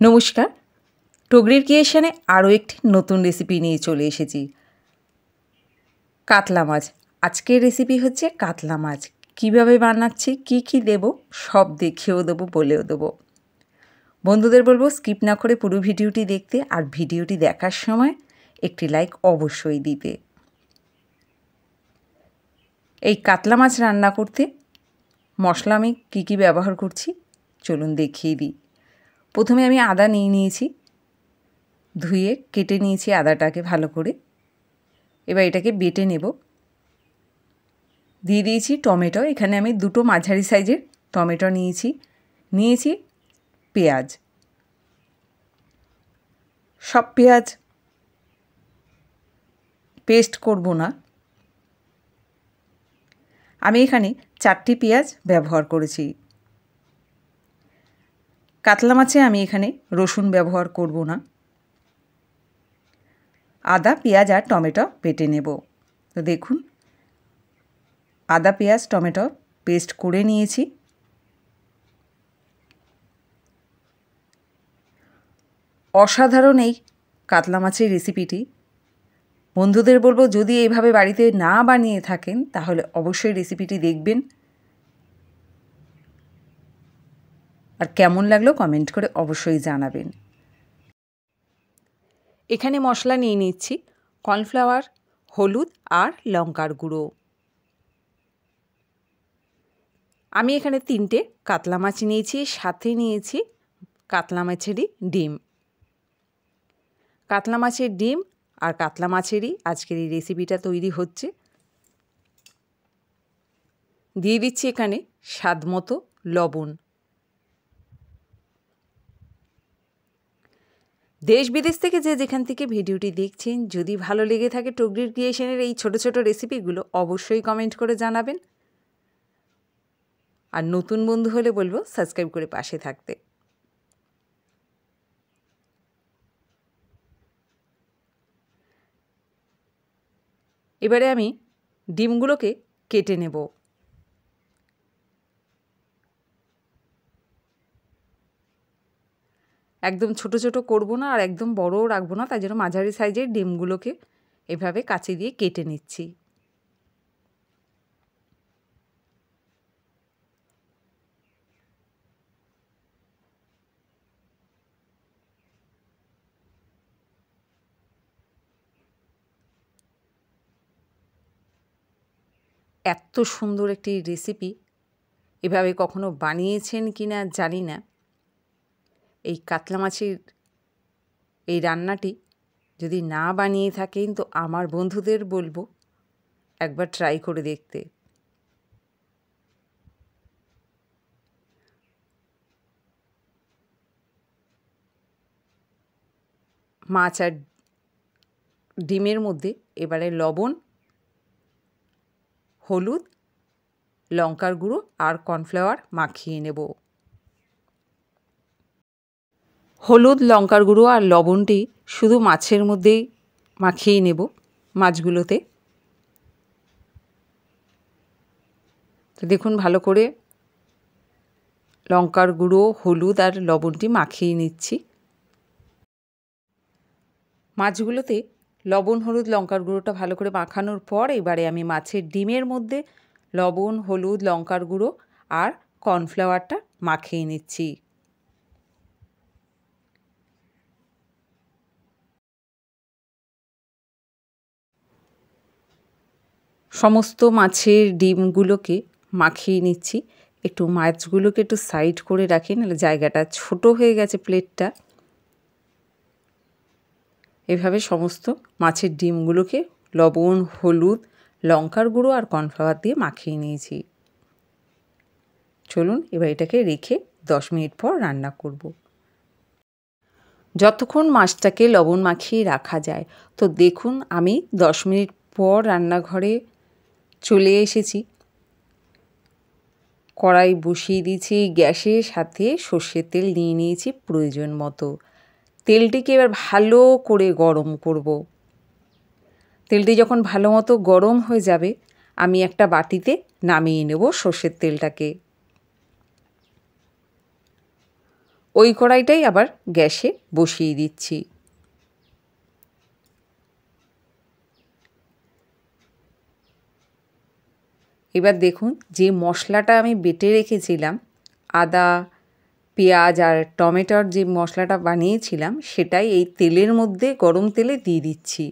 নমস্কার, টগরির ক্রিয়েশনে আরও একটি নতুন রেসিপি নিয়ে চলে এসেছি। কাতলা মাছ। আজকের রেসিপি হচ্ছে কাতলা মাছ। কীভাবে বানাচ্ছি, কী কী দেবো, সব দেখিয়েও দেবো, বলেও দেবো। বন্ধুদের বলবো স্কিপ না করে পুরো ভিডিওটি দেখতে, আর ভিডিওটি দেখার সময় একটি লাইক অবশ্যই দিতে। এই কাতলা মাছ রান্না করতে মশলা আমি কী কী ব্যবহার করছি চলুন দেখিয়ে দিই। প্রথমে আমি আদা নিয়ে নিয়েছি, ধুয়ে কেটে নিয়েছি আদাটাকে ভালো করে। এবার এটাকে বেটে নেব। দিয়ে দিয়েছি টমেটো, এখানে আমি দুটো মাঝারি সাইজের টমেটো নিয়েছি পেঁয়াজ। সব পেঁয়াজ পেস্ট করব না, আমি এখানে 4টি পেঁয়াজ ব্যবহার করেছি। কাতলা মাছে আমি এখানে রসুন ব্যবহার করব না। আদা, পেঁয়াজ আর টমেটো বেটে নেব। তো দেখুন, আদা, পেঁয়াজ, টমেটো পেস্ট করে নিয়েছি। অসাধারণ এই কাতলা মাছের রেসিপিটি। বন্ধুদের বলবো যদি এইভাবে বাড়িতে না বানিয়ে থাকেন তাহলে অবশ্যই রেসিপিটি দেখবেন, আর কেমন লাগলো কমেন্ট করে অবশ্যই জানাবেন। এখানে মশলা নিয়ে নিচ্ছি কর্নফ্লাওয়ার, হলুদ আর লঙ্কার গুঁড়ো। আমি এখানে 3টে কাতলা মাছ নিয়েছি, সাথে নিয়েছি কাতলা মাছেরই ডিম। কাতলা মাছের ডিম আর কাতলা মাছেরই আজকের এই রেসিপিটা তৈরি হচ্ছে। দিয়ে দিচ্ছি এখানে স্বাদ মতো লবণ। দেশ বিদেশ থেকে যেখান থেকে ভিডিওটি দেখছেন, যদি ভালো লেগে থাকে টগরির ক্রিয়েশনের এই ছোট ছোট রেসিপিগুলো অবশ্যই কমেন্ট করে জানাবেন। আর নতুন বন্ধু হলে বলবো সাবস্ক্রাইব করে পাশে থাকতে। এবারে আমি ডিমগুলোকে কেটে নেব। একদম ছোট ছোট করব না, আর একদম বড়ও রাখবো না, তাই জন্য মাঝারি সাইজের ডিমগুলোকে এভাবে কাঁচি দিয়ে কেটে নিচ্ছি। এত সুন্দর একটি রেসিপি এভাবে কখনো বানিয়েছেন কি না জানি না। এই কাতলা মাছের এই রান্নাটি যদি না বানিয়ে থাকেন তো আমার বন্ধুদের বলবো একবার ট্রাই করে দেখতে। মাছ আর ডিমের মধ্যে এবারে লবণ, হলুদ, লঙ্কার গুঁড়ো আর কর্নফ্লাওয়ার মাখিয়ে নেব। হলুদ, লঙ্কার গুঁড়ো আর লবণটি শুধু মাছের মধ্যেই মাখিয়ে নেব, মাছগুলোতে। তো দেখুন, ভালো করে লঙ্কার গুঁড়ো, হলুদ আর লবণটি মাখিয়ে নিচ্ছি। মাছগুলোতে লবণ, হলুদ, লঙ্কার গুঁড়োটা ভালো করে মাখানোর পর এবারে আমি মাছের ডিমের মধ্যে লবণ, হলুদ, লঙ্কার গুঁড়ো আর কর্নফ্লাওয়ারটা মাখিয়ে নিচ্ছি। সমস্ত মাছের ডিমগুলোকে মাখিয়ে নিচ্ছি। একটু মাছগুলোকে একটু সাইড করে রাখি, নাহলে জায়গাটা ছোট হয়ে গেছে প্লেটটা। এভাবে সমস্ত মাছের ডিমগুলোকে লবণ, হলুদ, লঙ্কার গুঁড়ো আর কর্নফ্লাওয়ার দিয়ে মাখিয়ে নিয়েছি। চলুন এবার এটাকে রেখে 10 মিনিট পর রান্না করব। যতক্ষণ মাছটাকে লবণ মাখিয়ে রাখা যায়। তো দেখুন, আমি 10 মিনিট পর রান্নাঘরে চলে এসেছি। কড়াই বসিয়ে দিয়েছি গ্যাসের, সাথে সর্ষের তেল নিয়ে নিয়েছি প্রয়োজন মতো। তেলটিকে এবার ভালো করে গরম করব। তেলটি যখন ভালো মতো গরম হয়ে যাবে আমি একটা বাটিতে নামিয়ে নেব সর্ষের তেলটাকে। ওই কড়াইটাই আবার গ্যাসে বসিয়ে দিচ্ছি। এবার দেখুন যে মশলাটা আমি বেটে রেখেছিলাম, আদা, পেঁয়াজ আর টমেটোর যে মশলাটা বানিয়েছিলাম, সেটাই এই তেলের মধ্যে গরম তেলে দিয়ে দিচ্ছি।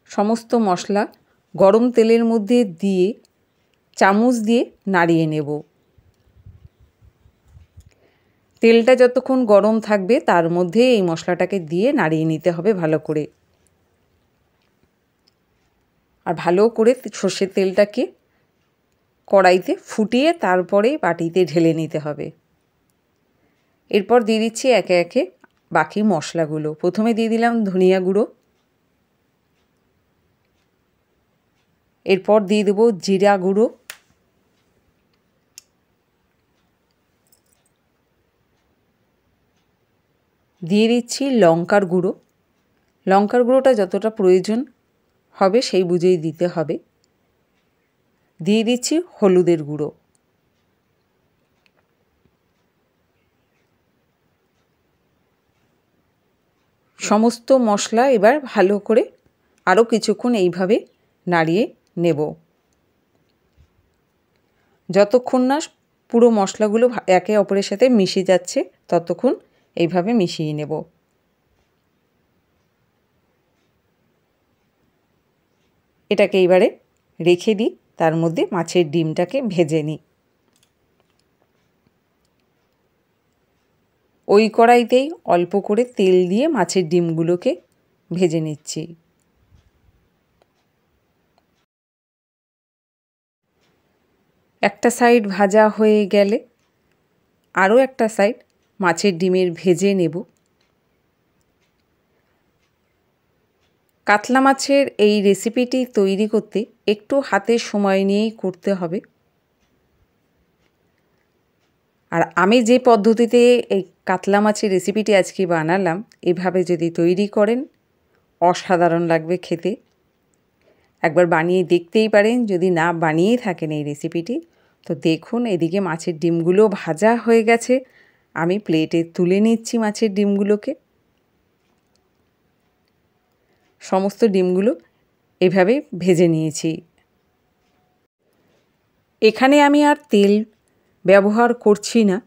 সমস্ত মশলা গরম তেলের মধ্যে দিয়ে চামচ দিয়ে নাড়িয়ে নেব। তেলটা যতক্ষণ গরম থাকবে তার মধ্যে এই মশলাটাকে দিয়ে নাড়িয়ে নিতে হবে ভালো করে। আর ভালো করে সর্ষের তেলটাকে কড়াইতে ফুটিয়ে তারপরে বাটিতে ঢেলে নিতে হবে। এরপর দিয়ে দিচ্ছি একে একে বাকি মশলাগুলো। প্রথমে দিয়ে দিলাম ধনিয়া গুঁড়ো, এরপর দিয়ে দেবো জিরা গুঁড়ো, দিয়ে দিচ্ছি লঙ্কার গুঁড়ো। লঙ্কার গুঁড়োটা যতটা প্রয়োজন হবে সেই বুঝেই দিতে হবে। দিয়ে দিচ্ছি হলুদের গুঁড়ো। সমস্ত মশলা এবার ভালো করে আরও কিছুক্ষণ এইভাবে নাড়িয়ে নেব, যতক্ষণ না পুরো মশলাগুলো একে অপরের সাথে মিশে যাচ্ছে ততক্ষণ এইভাবে মিশিয়ে নেব। এটাকে এবারে রেখে দিই, তার মধ্যে মাছের ডিমটাকে ভেজে নিই। ওই কড়াইতেই অল্প করে তেল দিয়ে মাছের ডিমগুলোকে ভেজে নিচ্ছি। একটা সাইড ভাজা হয়ে গেলে আরও একটা সাইড মাছের ডিমের ভেজে নেব। কাতলা মাছের এই রেসিপিটি তৈরি করতে একটু হাতে সময় নিয়েই করতে হবে। আর আমি যে পদ্ধতিতে এই কাতলা মাছের রেসিপিটি আজকে বানালাম, এভাবে যদি তৈরি করেন অসাধারণ লাগবে খেতে। একবার বানিয়ে দেখতেই পারেন। যদি না বানিয়ে থাকেন এই রেসিপিটি, তো দেখুন এদিকে মাছের ডিমগুলো ভাজা হয়ে গেছে। আমি প্লেটে তুলে নিচ্ছি মাছের ডিমগুলোকে। সমস্ত ডিমগুলো এভাবে ভেজে নিয়েছি। এখানে আমি আর তেল ব্যবহার করছি না।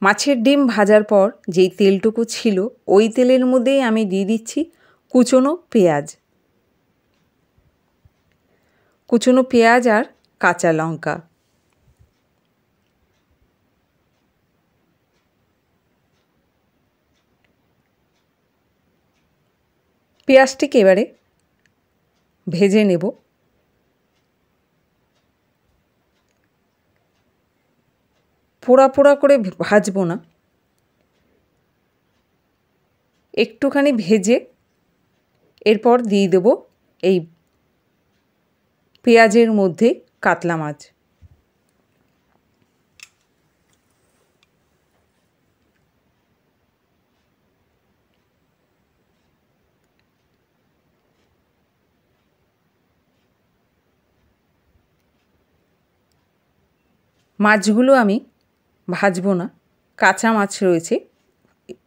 মাছের ডিম ভাজার পর যেই তেলটুকু ছিল ওই তেলের মধ্যেই আমি দিয়ে দিচ্ছি কুচনো পেঁয়াজ, কুচনো পেঁয়াজ আর কাঁচা লঙ্কা। পেঁয়াজটিকে এবারে ভেজে নেব। পোড়া পোড়া করে ভাজবো না, একটুখানি ভেজে এরপর দিয়ে দেব এই পেঁয়াজের মধ্যে কাতলা মাছ। মাছগুলো আমি ভাজবো না, কাঁচা মাছ রয়েছে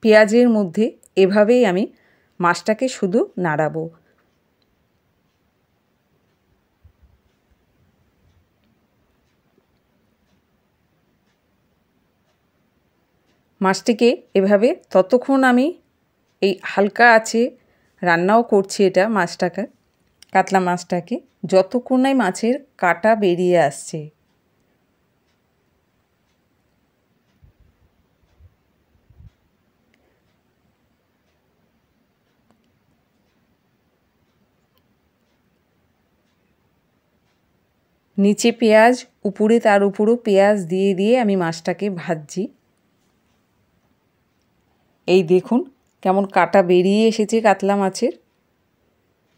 পেঁয়াজের মধ্যে, এভাবেই আমি মাছটাকে শুধু নাড়াবো। মাছটিকে এভাবে ততক্ষণ আমি এই হালকা আছে রান্নাও করছি এটা মাছটাকে, কাতলা মাছটাকে, যতক্ষণ না মাছের কাঁটা বেরিয়ে আসছে। নিচে পেঁয়াজ, উপরে তার উপরও পেঁয়াজ দিয়ে দিয়ে আমি মাছটাকে ভাজছি। এই দেখুন কেমন কাঁটা বেরিয়ে এসেছে কাতলা মাছের,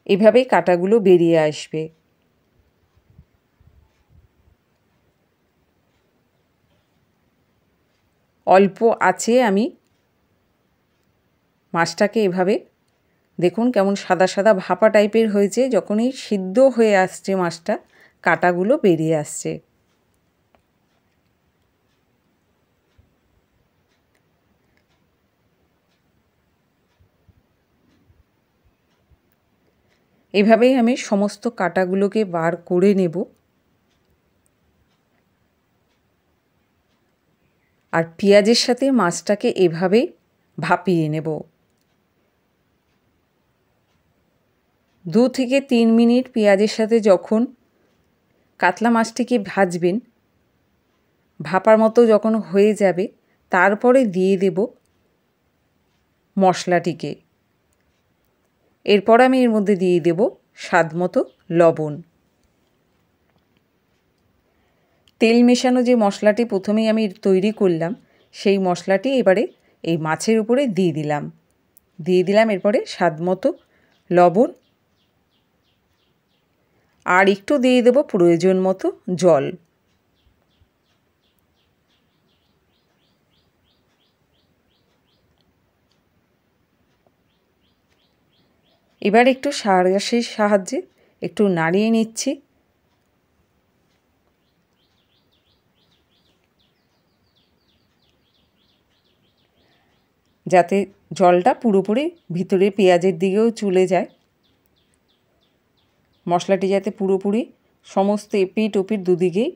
এভাবেই কাঁটাগুলো বেরিয়ে আসবে। অল্প আছে আমি মাছটাকে এভাবে দেখুন কেমন সাদা সাদা ভাপা টাইপের হয়েছে। যখনই সিদ্ধ হয়ে আসছে মাছটা, কাঁটাগুলো বেরিয়ে আসছে। এভাবেই আমি সমস্ত কাঁটাগুলোকে বার করে নেব। আর পেঁয়াজের সাথে মাছটাকে এভাবেই ভাপিয়ে নেব। 2 থেকে 3 মিনিট পেঁয়াজের সাথে যখন কাতলা মাছটিকে ভাজবেন, ভাপার মতো যখন হয়ে যাবে, তারপরে দিয়ে দেব মশলাটিকে। এরপর আমি এর মধ্যে দিয়ে দেব স্বাদ মতো লবণ। তেল মেশানো যে মশলাটি প্রথমেই আমি তৈরি করলাম, সেই মশলাটি এবারে এই মাছের উপরে দিয়ে দিলাম এরপরে স্বাদ মতো লবণ, আর একটু দিয়ে দেব প্রয়োজন মতো জল। এবার একটু সাঁড়াশির সাহায্যে একটু নাড়িয়ে নিচ্ছি। যাতে জলটা পুরোপুরি ভিতরে পেঁয়াজের দিকেও চলে যায়। মশলাটি যাতে পুরোপুরি সমস্ত এপিঠ ওপিঠ দুদিকেই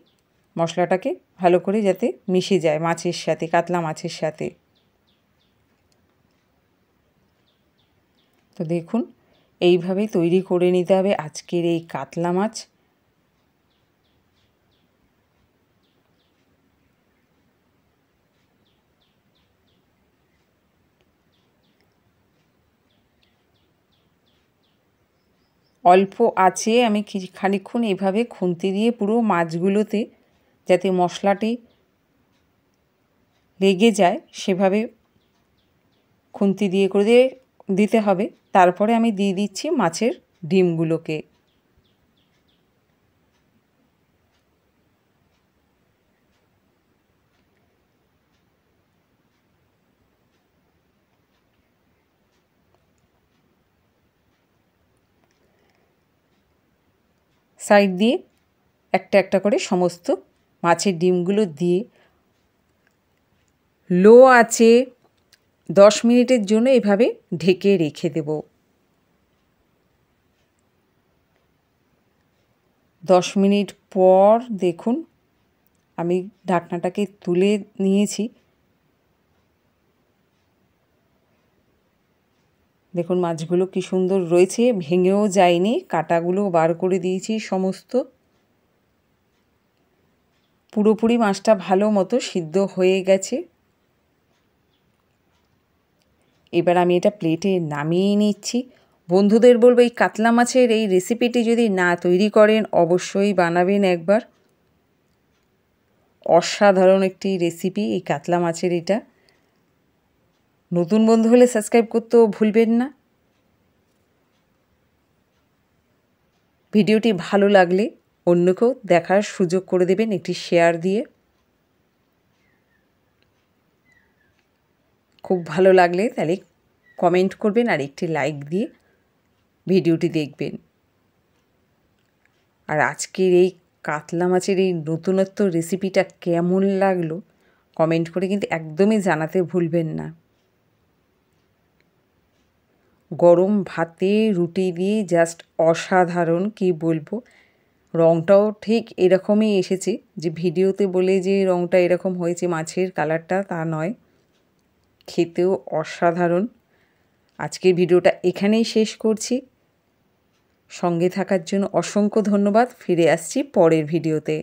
মশলাটাকে ভালো করে যাতে মিশে যায় মাছের সাথে, কাতলা মাছের সাথে। তো দেখুন এইভাবেই তৈরি করে নিতে হবে আজকের এই কাতলা মাছ। অল্প আঁচে আমি খানিকক্ষণ এভাবে খুন্তি দিয়ে পুরো মাছগুলোতে যাতে মশলাটি লেগে যায় সেভাবে খুন্তি দিয়ে করে দিতে হবে। তারপরে আমি দিয়ে দিচ্ছি মাছের ডিমগুলোকে। সাইড দিয়ে একটা একটা করে সমস্ত মাছের ডিমগুলো দিয়ে লো আঁচে 10 মিনিটের জন্য এভাবে ঢেকে রেখে দেব। 10 মিনিট পর দেখুন আমি ঢাকনাটাকে তুলে নিয়েছি। দেখুন মাছগুলো কি সুন্দর রয়েছে, ভেঙেও যায়নি, কাঁটাগুলো বার করে দিয়েছি সমস্ত। পুরোপুরি মাছটা ভালো মতো সিদ্ধ হয়ে গেছে। এবার আমি এটা প্লেটে নামিয়ে নিচ্ছি। বন্ধুদের বলবো এই কাতলা মাছের এই রেসিপিটি যদি না তৈরি করেন অবশ্যই বানাবেন একবার। অসাধারণ একটি রেসিপি এই কাতলা মাছের এটা। নতুন বন্ধু হলে সাবস্ক্রাইব করতেও ভুলবেন না। ভিডিওটি ভালো লাগলে অন্যকেও দেখার সুযোগ করে দেবেন একটি শেয়ার দিয়ে। খুব ভালো লাগলে তাহলে কমেন্ট করবেন আর একটি লাইক দিয়ে ভিডিওটি দেখবেন। আর আজকের এই কাতলা মাছের এই নতুনত্ব রেসিপিটা কেমন লাগলো কমেন্ট করে কিন্তু একদমই জানাতে ভুলবেন না। গরম ভাতে রুটি দিয়ে জাস্ট অসাধারণ, কি বলবো। রঙটাও ঠিক এরকমই এসেছে, যে ভিডিওতে বলে যে রঙটা এরকম হয়েছে মাছের কালারটা তা নয়, খেতেও অসাধারণ। আজকের ভিডিওটা এখানেই শেষ করছি। সঙ্গে থাকার জন্য অসংখ্য ধন্যবাদ। ফিরে আসছি পরের ভিডিওতে।